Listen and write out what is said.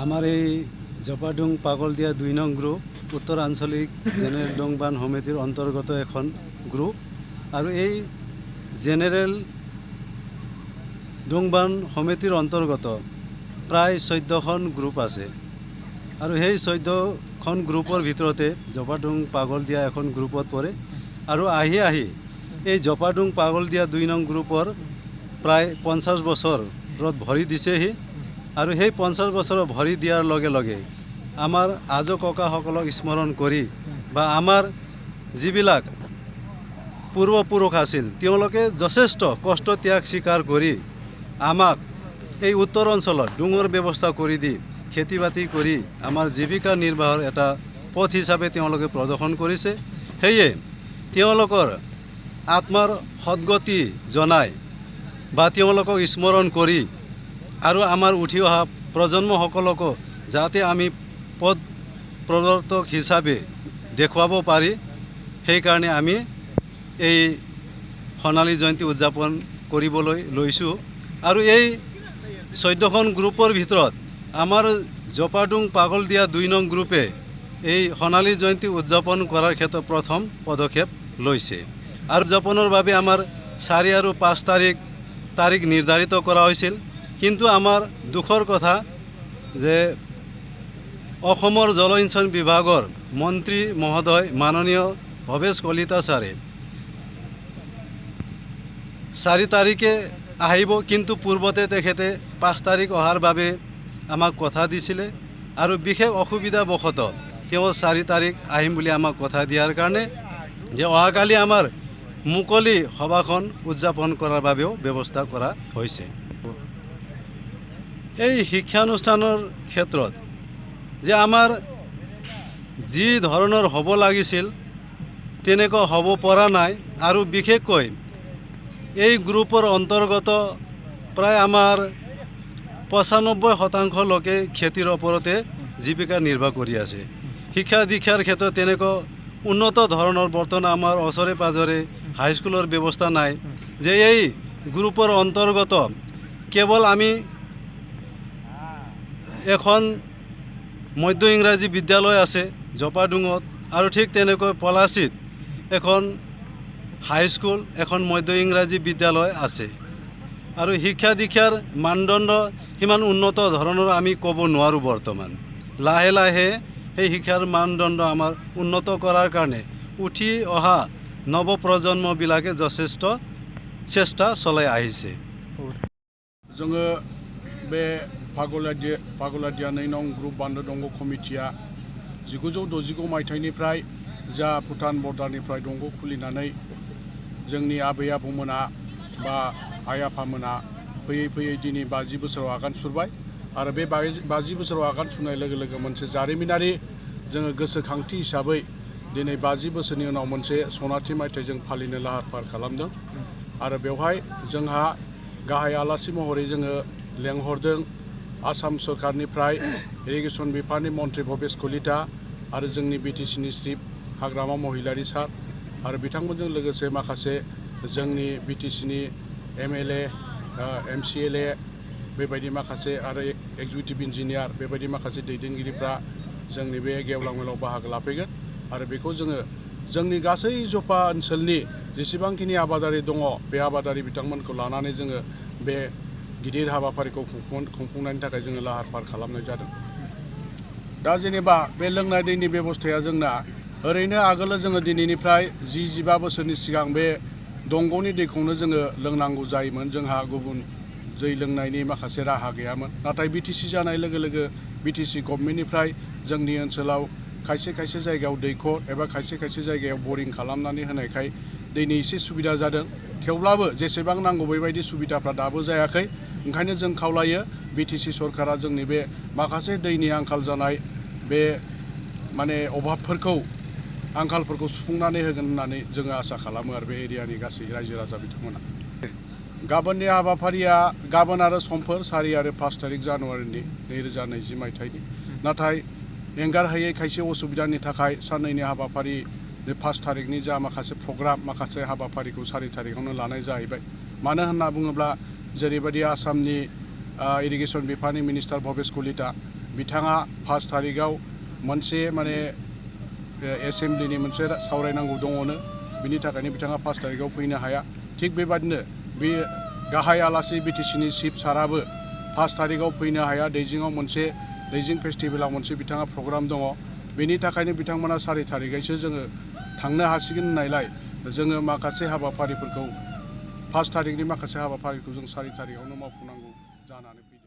আমার এই জপাডুং পাগলদিয়া ২ নং গ্রুপ উত্তর আঞ্চলিক জেনারেল ডংবান সমিতির অন্তর্গত এখন গ্রুপ আর এই জেনারেল ডংবান সমিতির অন্তর্গত প্রায় ১৪খন গ্রুপ আছে আর সেই ১৪খন গ্ৰুপৰ ভিতৰতে জপাডুং পাগলদিয়া এখন গ্ৰুপত পৰে আৰু আহি এই জপাডুং পাগলদিয়া ২ নং গ্ৰুপৰ প্ৰায় ৫০ বছৰত ভৰি দিছেহি আৰু সেই ৫০ বছৰ ভৰি দিয়াৰ লগে লগে আমাৰ আজো ককাসকলক স্মৰণ কৰি বা আমাৰ যিবিলাক পূৰ্বপুৰুষ আছিল তেওঁলোকে যথেষ্ট কষ্ট ত্যাগ স্বীকাৰ কৰি আমাক এই উত্তৰ অঞ্চলত ডুঙৰ ব্যৱস্থা কৰি দি খেতি বাতি কৰি আমাৰ জীৱিকা নিৰ্বাহৰ এটা পথ হিচাপে তেওঁলোকে প্ৰদৰ্শন কৰিছে। সেয়ে তেওঁলোকৰ আত্মাৰ সদ্গতি জনাই বা তেওঁলোকক স্মৰণ কৰি আৰু আমাৰ উঠি অহা প্ৰজন্মসকলকো যাতে আমি পথ প্ৰৱৰ্তক হিচাপে দেখুৱাব পাৰি সেইকাৰণে আমি এই সোণালী জয়ন্তী উদযাপন কৰিবলৈ লৈছোঁ। আৰু এই ১৪খন গ্ৰুপৰ ভিতৰত আমাৰ জপাডুং পাগলদিয়া ২ নং গ্ৰুপে এই সোণালী জয়ন্তী উদযাপন কৰাৰ ক্ষেত্ৰত প্ৰথম পদক্ষেপ লৈছে আৰু উদযাপনৰ বাবে আমাৰ ৪ আৰু ৫ তাৰিখ নিৰ্ধাৰিত কৰা হৈছিল। কিন্তু আমাৰ দুখৰ কথা যে অসমৰ জলসিঞ্চন বিভাগৰ মন্ত্ৰী মহোদয় মাননীয় ভৱেশ কলিতা ছাৰে ৪ তাৰিখে আহিব কিন্তু পূৰ্বতে তেখেতে ৫ তাৰিখ অহাৰ বাবে আমাক কথা দিছিলে আৰু বিশেষ অসুবিধাবশতঃ তেওঁ ৪ তাৰিখ আহিম বুলি আমাক কথা দিয়াৰ কাৰণে যে অহাকালি আমাৰ মুকলি সভাখন উদযাপন কৰাৰ বাবেও ব্যৱস্থা কৰা হৈছে। এই শিক্ষানুষ্ঠানৰ ক্ষেত্ৰত যে আমাৰ যি ধৰণৰ হ'ব লাগিছিল তেনেকুৱা হ'ব পৰা নাই আৰু বিশেষকৈ এই গ্ৰুপৰ অন্তৰ্গত প্ৰায় আমাৰ ৯৫% লোকে খেতিৰ ওপৰতে জীৱিকা নিৰ্বাহ কৰি আছে। শিক্ষা দীক্ষাৰ ক্ষেত্ৰত তেনেকুৱা উন্নত ধৰণৰ বৰ্তমান আমাৰ ওচৰে পাজৰে হাইস্কুলৰ ব্যৱস্থা নাই যে এই গ্ৰুপৰ অন্তৰ্গত কেৱল আমি এখন মধ্য ইংৰাজী বিদ্যালয় আছে জপাডুঙত আৰু ঠিক তেনেকৈ পলাচিত এখন হাইস্কুল এখন মধ্য ইংৰাজী বিদ্যালয় আছে আৰু শিক্ষা দীক্ষাৰ মানদণ্ড সিমান উন্নত ধৰণৰ আমি ক'ব নোৱাৰোঁ। বৰ্তমান লাহে লাহে সেই শিক্ষাৰ মানদণ্ড আমাৰ উন্নত কৰাৰ কাৰণে উঠি অহা নৱপ্ৰজন্মবিলাকে যথেষ্ট চেষ্টা চলাই আহিছে। जोङो बे पागलदिया 2 नं ग्रुप बान्दो दंग कमिटिया 1969 मायथाइनिफ्राय जा भुटान बर्डारनिफ्राय दंग खुलिनानै जोंनि आबै आबौमोना बा आइ आफामोना फैयै फैयै दिनै 50 बोसोराव आगान सुरबाय आरो बे 50 बोसोराव आगान सुरनाय लोगो लोगो मोनसे जारिमिनारि जोङो गोसोखांथि हिसाबै दिनै 50 बोसोरनि उनाव मोनसे सनाथि मायथाइ जों फालिनो लाहार फाहार खालामदों आरो बेवहाय जोंहा गाहाय आलासि महरै जोङो लेंहरदों आसाम सरकारनिफ्राय इरिगेसन बिफाननि मन्त्रि भवेश कलिता आरो जोंनि बिटिसिनि चिफ हाग्रामा महिलारि सार आरो बिथांमोनजों लोगोसे माखासे जोंनि बिटिसिनि MLA MCLA बेबायदि माखासे आरो एक्जिकिउटिभ इन्जिनियार बेबायदि माखासे दैदेनगिरिफ्रा जोंनि बे गेवलां मेलाव बाहागो लाफैगोन आरो बेखौ जोङो जोंनि गासै जपा ओनसोलनि जेसेबांखिनि आबादारि दङ बे आबादारि बिथांमोनखौ लानानै जोङो बे गिदिर हाबाफारिखौ खुंफुंनायनि थाखाय जोङो लाहार फाहार खालामनाय जादों। दा जेनेबा बे लोंनाय दैनि बेबस्थाया जोंना ओरैनो आगोल जोङो दिनैनिफ्राय 10-15 बोसोरनि सिगां बे दंग'नि दैखौनो जोङो लोंनांगौ जायोमोन। जोंहा गुबुन दै लोंनायनि माखासे राहा गैयामोन। नाथाय BTC जानाय लोगो लोगो BTC गभर्नमेन्टनिफ्राय जोंनि ओनसोलाव खायसे खायसे जायगायाव दैखर एबा खायसे खायसे जायगायाव बरिं खालामनानै होनायखाय दैनि एसे सुबिदा जादों। थेवब्लाबो जेसेबां नांगौ बेबायदि सुबिदाफ्रा दाबो जायाखै। ओंखायनो जों खावलायो BTC सरकारा जोंनि बे माखासे दैनि आंखाल जानाय बे माने अभाबफोरखौ आंखालफोरखौ सुफुंनानै होगोन होननानै जोङो आसा खालामो आरो बे एरियानि गासै रायजो राजा बिथांमोना। गाबोननि हाबाफारिया गाबोन आरो समफोर 4 आरो 5 तारिख जानुवारिनि 2020 मायथाइनि। नाथाय एंगारहायै खायसे असुबिदानि थाखाय साननैनि हाबाफारि 5 तारिखनि जा माखासे प्रग्राम माखासे हाबाफारिखौ 4 तारिखआवनो लानाय जाहैबाय। मानो होनना बुङोब्ला जेरैबायदि आसामनि इरिगेसन बिफाननि मिनिस्टार भवेश कलिता बिथाङा 5 थारिखआव मोनसे माने एसेम्ब्लिनि मोनसे सावरायनांगौ दङनो बिनि थाखायनो बिथाङा 5 थारिखआव फैनो हाया। थिग बेबादिनो बे गाहाय आलासि बिटिसिनि चिफ साराबो 5 थारिखआव फैनो हाया। दैजिंआव मोनसे दैजिं फेस्टिभेलाव मोनसे बिथाङा प्रग्राम दङ। बेनि थाखायनो बिथांमोना 4 थारिखैसो जोङो थांनो हासिगोन होननायलाय जोङो माखासे हाबाफारिफोरखौ 5 थारिखनि माखासे हाबाफारिखौ जों 4 थारिखआवनो मावफुंनांगौ जानानै फैदों।